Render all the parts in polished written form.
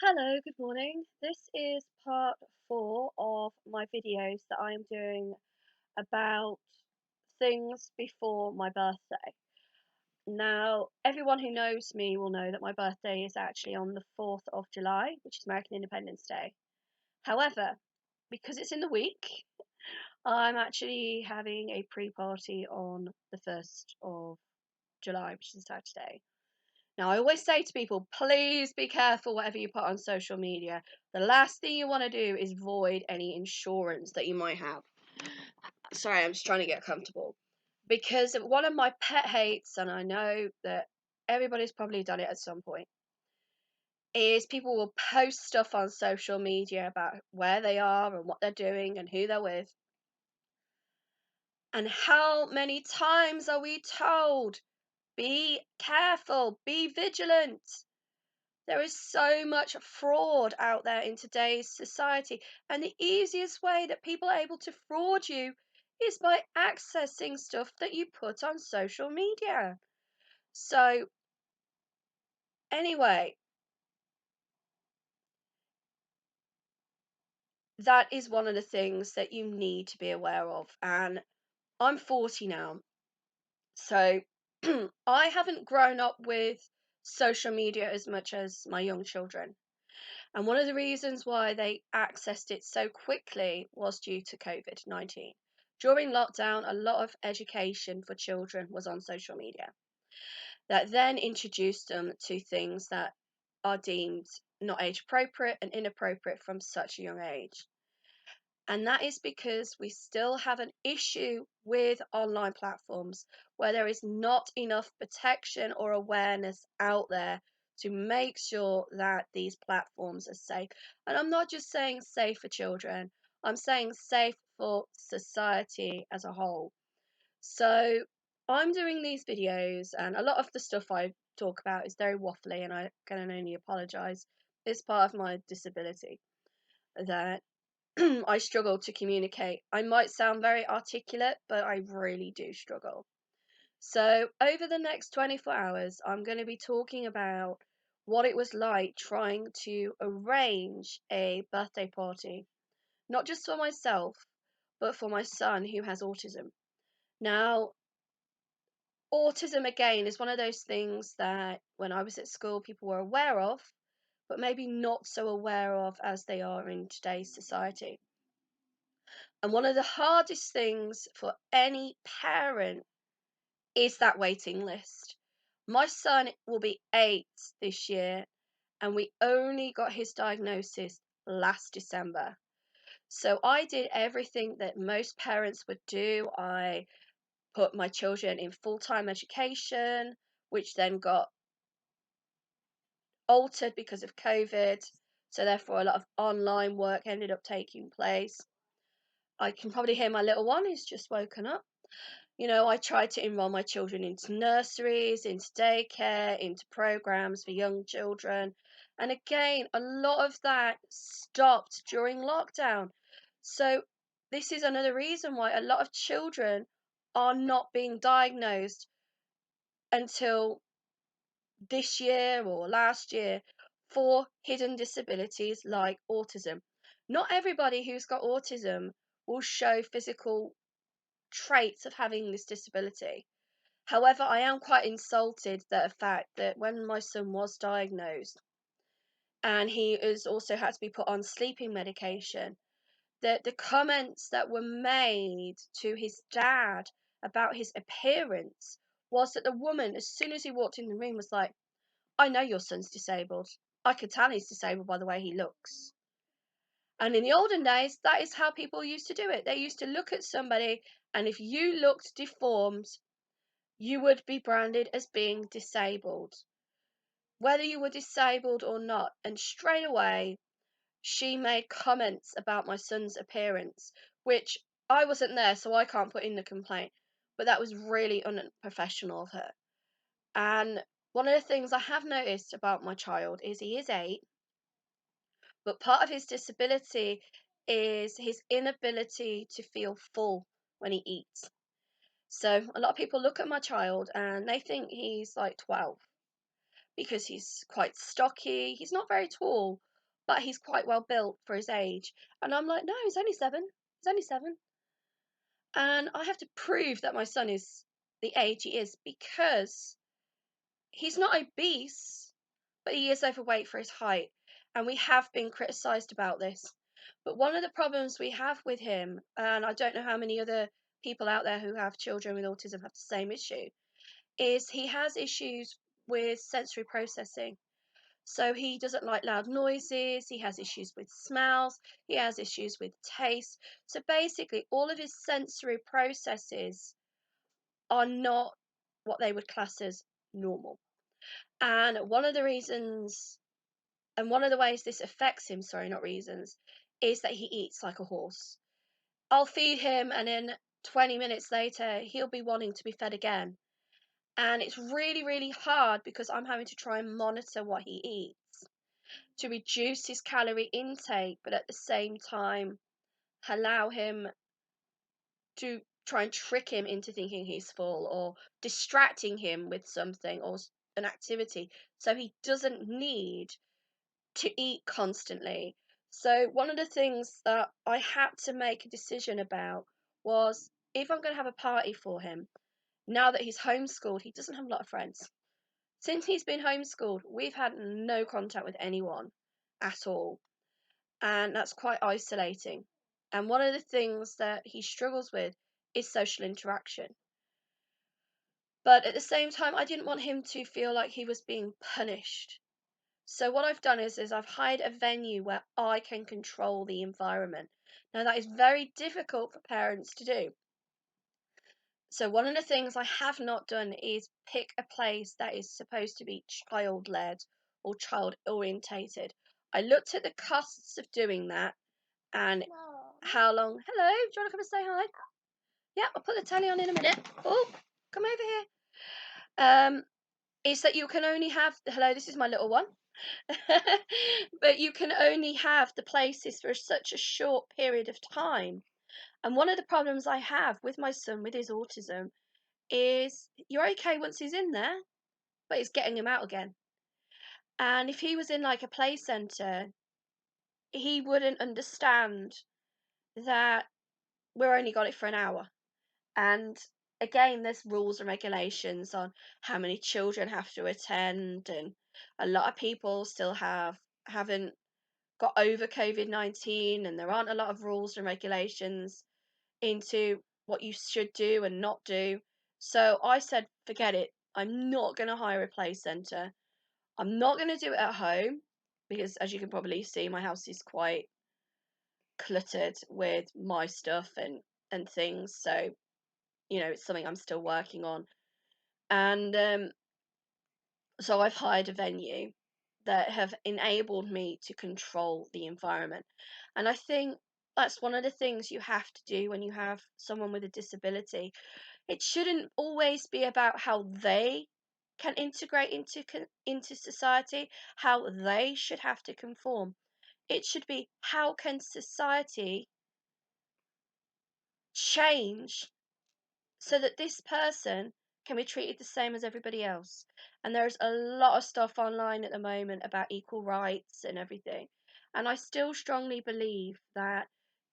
Hello, good morning. This is part 4 of my videos that I am doing about things before my birthday. Now, everyone who knows me will know that my birthday is actually on the 4th of July, which is American Independence Day. However, because it's in the week, I'm actually having a pre-party on the 1st of July, which is Saturday. Now, I always say to people, please be careful whatever you put on social media. The last thing you want to do is void any insurance that you might have. Sorry, I'm just trying to get comfortable. Because one of my pet hates, and I know that everybody's probably done it at some point, is people will post stuff on social media about where they are and what they're doing and who they're with. And how many times are we told, be careful, be vigilant? There is so much fraud out there in today's society, and the easiest way that people are able to fraud you is by accessing stuff that you put on social media. So, anyway, that is one of the things that you need to be aware of. And I'm 40 now, so I haven't grown up with social media as much as my young children. And one of the reasons why they accessed it so quickly was due to COVID-19. During lockdown, a lot of education for children was on social media. That then introduced them to things that are deemed not age appropriate and inappropriate from such a young age. And that is because we still have an issue with online platforms where there is not enough protection or awareness out there to make sure that these platforms are safe. And I'm not just saying safe for children, I'm saying safe for society as a whole. So I'm doing these videos, and a lot of the stuff I talk about is very waffly, and I can only apologize. It's part of my disability that I struggle to communicate. I might sound very articulate, but I really do struggle. So, over the next 24 hours, I'm going to be talking about what it was like trying to arrange a birthday party, not just for myself, but for my son who has autism. Now, autism again is one of those things that when I was at school, people were aware of, but maybe not so aware of as they are in today's society. And one of the hardest things for any parent is that waiting list. My son will be 8 this year, and we only got his diagnosis last December. So I did everything that most parents would do. I put my children in full-time education, which then got altered because of COVID. So therefore, a lot of online work ended up taking place. I can probably hear my little one who's just woken up. I tried to enroll my children into nurseries, into daycare, into programs for young children. And again, a lot of that stopped during lockdown. So, this is another reason why a lot of children are not being diagnosed until this year or last year for hidden disabilities like autism. Not everybody who's got autism will show physical traits of having this disability. However, I am quite insulted that the fact that when my son was diagnosed and he has also had to be put on sleeping medication, that the comments that were made to his dad about his appearance was that the woman, as soon as he walked in the room, was like, I know your son's disabled. I could tell he's disabled by the way he looks. And in the olden days, that is how people used to do it. They used to look at somebody, and if you looked deformed, you would be branded as being disabled, whether you were disabled or not. And straight away, she made comments about my son's appearance, which I wasn't there, so I can't put in the complaint. But that was really unprofessional of her. And one of the things I have noticed about my child is he is 8, but part of his disability is his inability to feel full when he eats. So a lot of people look at my child and they think he's like 12 because he's quite stocky. He's not very tall, but he's quite well built for his age. And I'm like, no, he's only 7. He's only 7. And I have to prove that my son is the age he is because he's not obese, but he is overweight for his height. And we have been criticised about this. But one of the problems we have with him, and I don't know how many other people out there who have children with autism have the same issue, is he has issues with sensory processing. So he doesn't like loud noises, he has issues with smells, he has issues with taste. So basically, all of his sensory processes are not what they would class as normal. And one of the reasons, and one of the ways this affects him, sorry, not reasons, is that he eats like a horse. I'll feed him, and then 20 minutes later, he'll be wanting to be fed again. And it's really, really hard because I'm having to try and monitor what he eats to reduce his calorie intake, but at the same time, allow him to try and trick him into thinking he's full or distracting him with something or an activity so he doesn't need to eat constantly. So, one of the things that I had to make a decision about was if I'm going to have a party for him, now that he's homeschooled, he doesn't have a lot of friends. Since he's been homeschooled, we've had no contact with anyone at all, and that's quite isolating. And one of the things that he struggles with is social interaction. But at the same time, I didn't want him to feel like he was being punished. So what I've done is I've hired a venue where I can control the environment. Now that is very difficult for parents to do. So one of the things I have not done is pick a place that is supposed to be child-led or child-orientated. I looked at the costs of doing that and how long. Hello, do you want to come and say hi? Yeah, I'll put the telly on in a minute. Oh, come over here. Is that you can only have. Hello, this is my little one. But you can only have the places for such a short period of time. And one of the problems I have with my son with his autism is you're okay once he's in there, but it's getting him out again. And if he was in like a play centre, he wouldn't understand that we're only got it for an hour. And again, there's rules and regulations on how many children have to attend, and a lot of people still haven't got over COVID-19, and there aren't a lot of rules and regulations into what you should do and not do. So I said, forget it. I'm not going to hire a play centre. I'm not going to do it at home because, as you can probably see, my house is quite cluttered with my stuff and things. So it's something I'm still working on. And so I've hired a venue that have enabled me to control the environment. And I think that's one of the things you have to do when you have someone with a disability. It shouldn't always be about how they can integrate into society, how they should have to conform. It should be how can society change so that this person can be treated the same as everybody else. And there's a lot of stuff online at the moment about equal rights and everything. And I still strongly believe that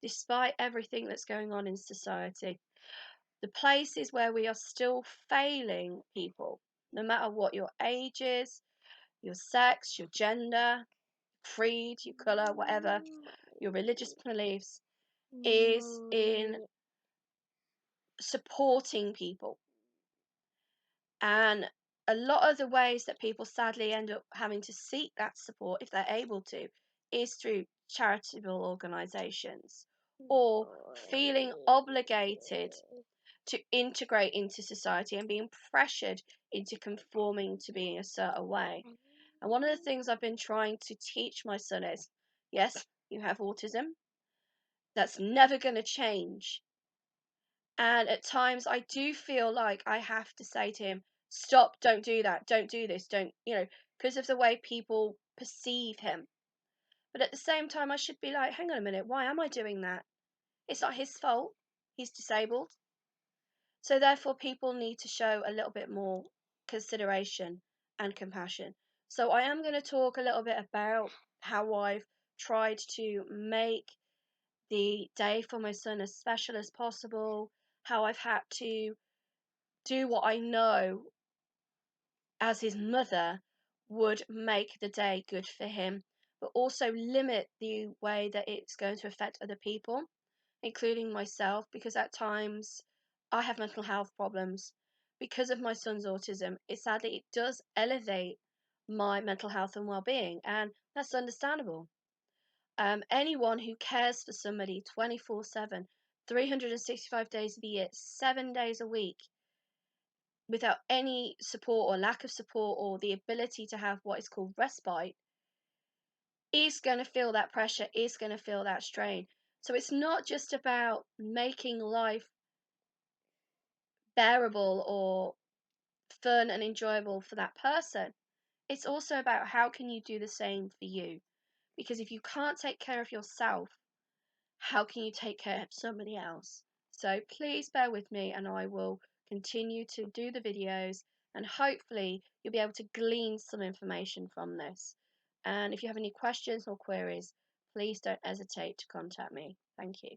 despite everything that's going on in society, the places where we are still failing people, no matter what your age is, your sex, your gender, creed, your colour, whatever, your religious beliefs, is in supporting people. And a lot of the ways that people sadly end up having to seek that support, if they're able to, is through charitable organisations or feeling obligated to integrate into society and being pressured into conforming to being a certain way. And one of the things I've been trying to teach my son is, yes, you have autism. That's never going to change. And at times I do feel like I have to say to him, stop, don't do that, don't do this, don't, because of the way people perceive him. But at the same time, I should be like, hang on a minute, why am I doing that? It's not his fault. He's disabled. So therefore, people need to show a little bit more consideration and compassion. So I am going to talk a little bit about how I've tried to make the day for my son as special as possible, how I've had to do what I know as his mother would make the day good for him, but also limit the way that it's going to affect other people, including myself, because at times I have mental health problems because of my son's autism. Sadly, it does elevate my mental health and well-being, and that's understandable. Anyone who cares for somebody 24/7, 365 days of the year, 7 days a week, without any support or lack of support or the ability to have what is called respite, is going to feel that pressure, is going to feel that strain. So it's not just about making life bearable or fun and enjoyable for that person. It's also about how can you do the same for you? Because if you can't take care of yourself, how can you take care of somebody else? So please bear with me and I will continue to do the videos and hopefully you'll be able to glean some information from this. And if you have any questions or queries, please don't hesitate to contact me. Thank you.